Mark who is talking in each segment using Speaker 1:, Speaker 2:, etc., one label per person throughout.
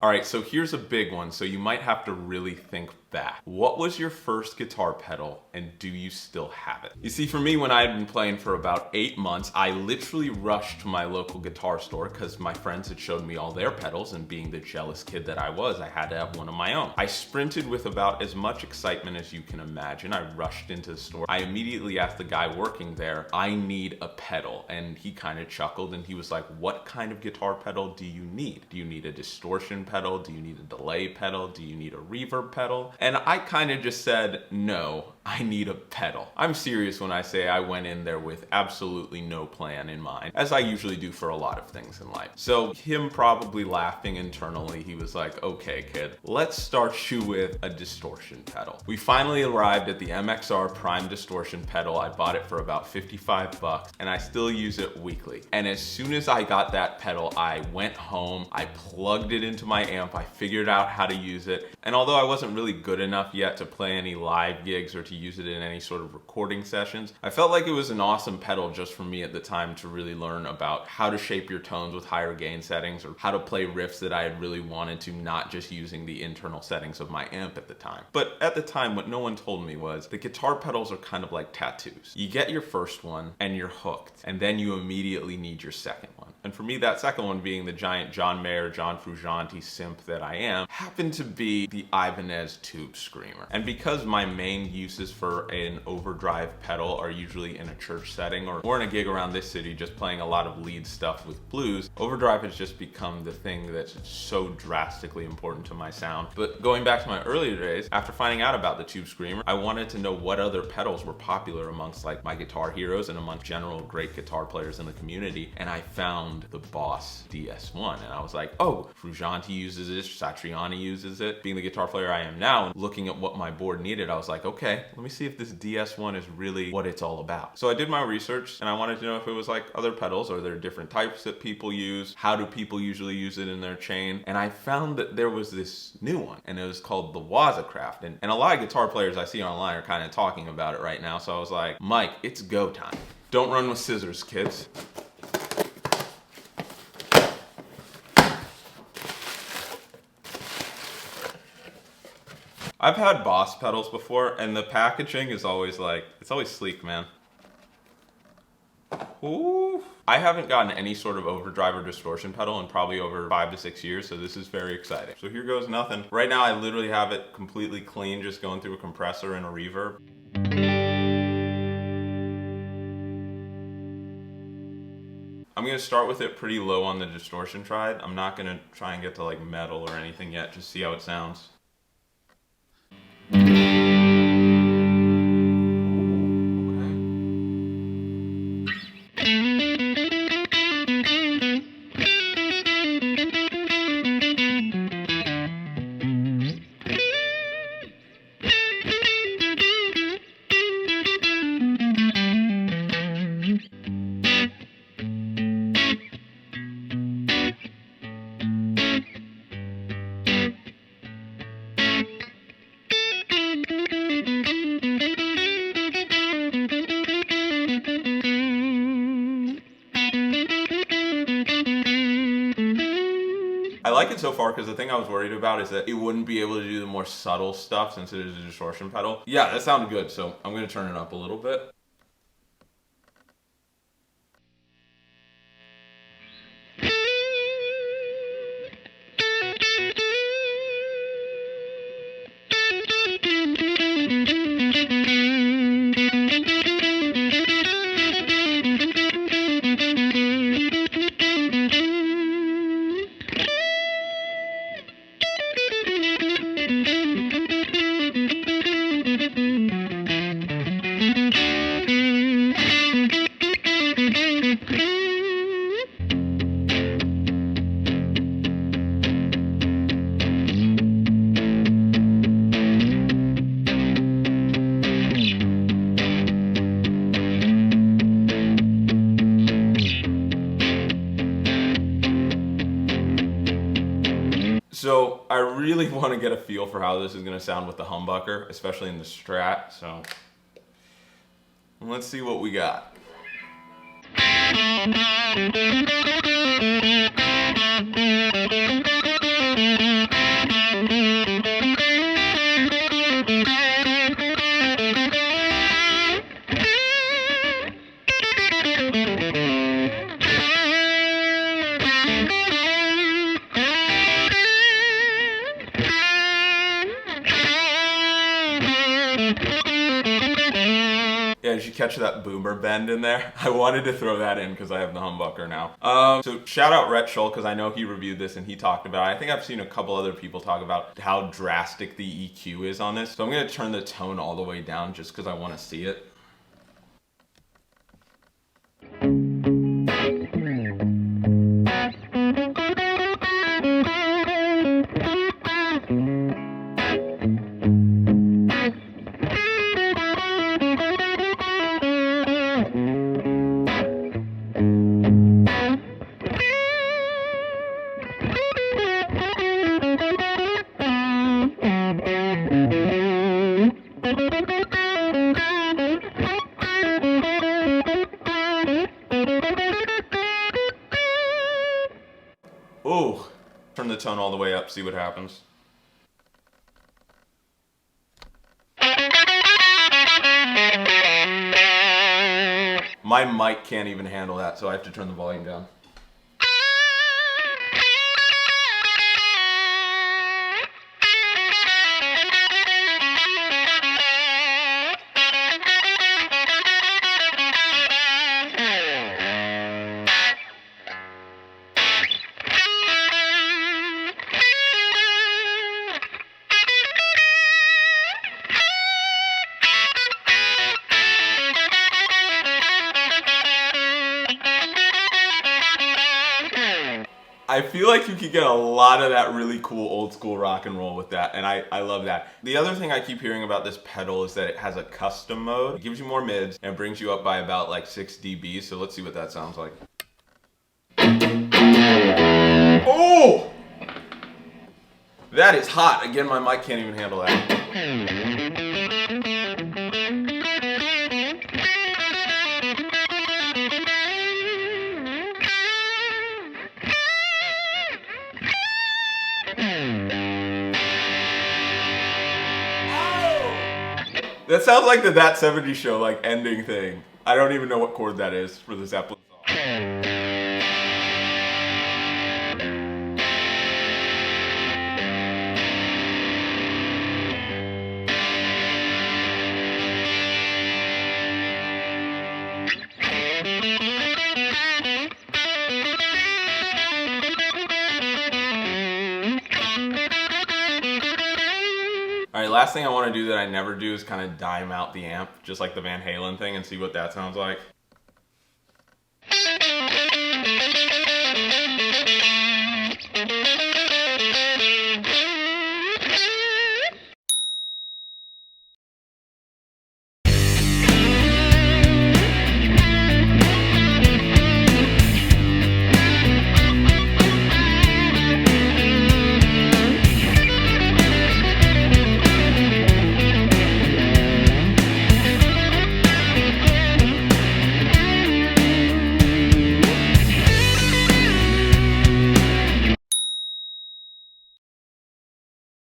Speaker 1: All right, so here's a big one, so you might have to really think back. What was your first guitar pedal, and do you still have it? You see, for me, when I had been playing for about 8 months, I literally rushed to my local guitar store because my friends had showed me all their pedals, and being the jealous kid that I was, I had to have one of my own. I sprinted with about as much excitement as you can imagine. I rushed into the store. I immediately asked the guy working there, I need a pedal, and he kind of chuckled, and he was like, what kind of guitar pedal do you need? Do you need a distortion pedal? Do you need a delay pedal? Do you need a reverb pedal? And I kind of just said, no, I need a pedal. I'm serious when I say I went in there with absolutely no plan in mind, as I usually do for a lot of things in life. So him probably laughing internally, he was like, okay kid, let's start you with a distortion pedal. We finally arrived at the MXR Prime distortion pedal. I bought it for about 55 bucks and I still use it weekly. And as soon as I got that pedal, I went home, I plugged it into my amp, I figured out how to use it. And although I wasn't really good enough yet to play any live gigs or to use it in any sort of recording sessions, I felt like it was an awesome pedal just for me at the time to really learn about how to shape your tones with higher gain settings, or how to play riffs that I had really wanted to, not just using the internal settings of my amp at the time. But at the time, what no one told me was the guitar pedals are kind of like tattoos. You get your first one and you're hooked, and then you immediately need your second one. And for me, that second one, being the giant John Mayer, John Frusciante simp that I am, happened to be the Ibanez Tube Screamer. And because my main uses for an overdrive pedal are usually in a church setting or in a gig around this city, just playing a lot of lead stuff with blues, overdrive has just become the thing that's so drastically important to my sound. But going back to my earlier days, after finding out about the Tube Screamer, I wanted to know what other pedals were popular amongst like my guitar heroes and among general great guitar players in the community. And I found the Boss DS1, and I was like, oh, Frusciante uses it, Satriani uses it. Being the guitar player I am now and looking at what my board needed, I was like, okay, let me see if this DS1 is really what it's all about. So I did my research and I wanted to know if it was like other pedals. Are there different types that people use? How do people usually use it in their chain? And I found that there was this new one, and it was called the WAZA Craft. And a lot of guitar players I see online are kind of talking about it right now. So I was like, Mike, it's go time. Don't run with scissors, kids. I've had Boss pedals before, and the packaging is always like, it's always sleek, man. Ooh. I haven't gotten any sort of overdrive or distortion pedal in probably over 5 to 6 years, so this is very exciting. So here goes nothing. Right now I literally have it completely clean, just going through a compressor and a reverb. I'm gonna start with it pretty low on the distortion side. I'm not gonna try and get to like metal or anything yet, just see how it sounds. I like it so far because the thing I was worried about is that it wouldn't be able to do the more subtle stuff since it is a distortion pedal. Yeah, that sounded good, so I'm going to turn it up a little bit. So I really want to get a feel for how this is going to sound with the humbucker, especially in the Strat. So let's see what we got. did you catch that boomer bend in there? I wanted to throw that in because I have the humbucker now. So shout out Rhett Schull, because I know he reviewed this and he talked about it. I think I've seen a couple other people talk about how drastic the EQ is on this. So I'm gonna turn the tone all the way down just because I want to see it. Ooh, turn the tone all the way up, see what happens. My mic can't even handle that, so I have to turn the volume down. I feel like you could get a lot of that really cool old school rock and roll with that, and I love that. The other thing I keep hearing about this pedal is that it has a custom mode. It gives you more mids and brings you up by about like 6 dB, so let's see what that sounds like. Oh! That is hot. Again, my mic can't even handle that. That sounds like the That 70s Show like ending thing. I don't even know what chord that is for the Zeppelin song. All right, last thing I want to do that I never do is kind of dime out the amp, just like the Van Halen thing, and see what that sounds like.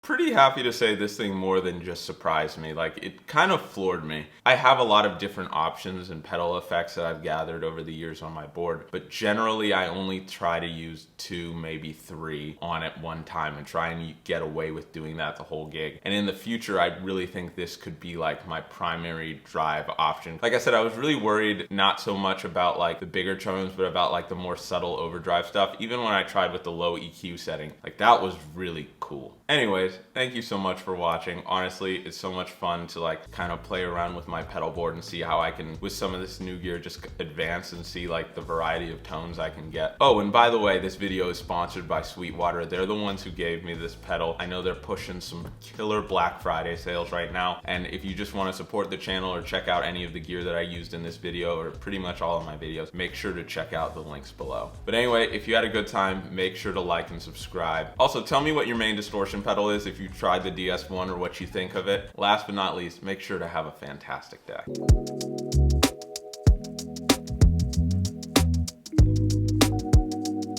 Speaker 1: Pretty happy to say this thing more than just surprised me. Like, it kind of floored me. I have a lot of different options and pedal effects that I've gathered over the years on my board, but generally I only try to use 2, maybe 3 on at one time and try and get away with doing that the whole gig. And in the future, I really think this could be like my primary drive option. Like I said, I was really worried not so much about like the bigger tones, but about like the more subtle overdrive stuff. Even when I tried with the low EQ setting, like that was really cool. Anyways, thank you so much for watching. Honestly, it's so much fun to like kind of play around with my pedal board and see how I can, with some of this new gear, just advance and see like the variety of tones I can get. Oh, and by the way, this video is sponsored by Sweetwater. They're the ones who gave me this pedal. I know they're pushing some killer Black Friday sales right now. And if you just want to support the channel or check out any of the gear that I used in this video, or pretty much all of my videos, make sure to check out the links below. But anyway, if you had a good time, make sure to like and subscribe. Also, tell me what your main distortion pedal is if you tried the DS1 or what you think of it. Last but not least, make sure to have a fantastic day.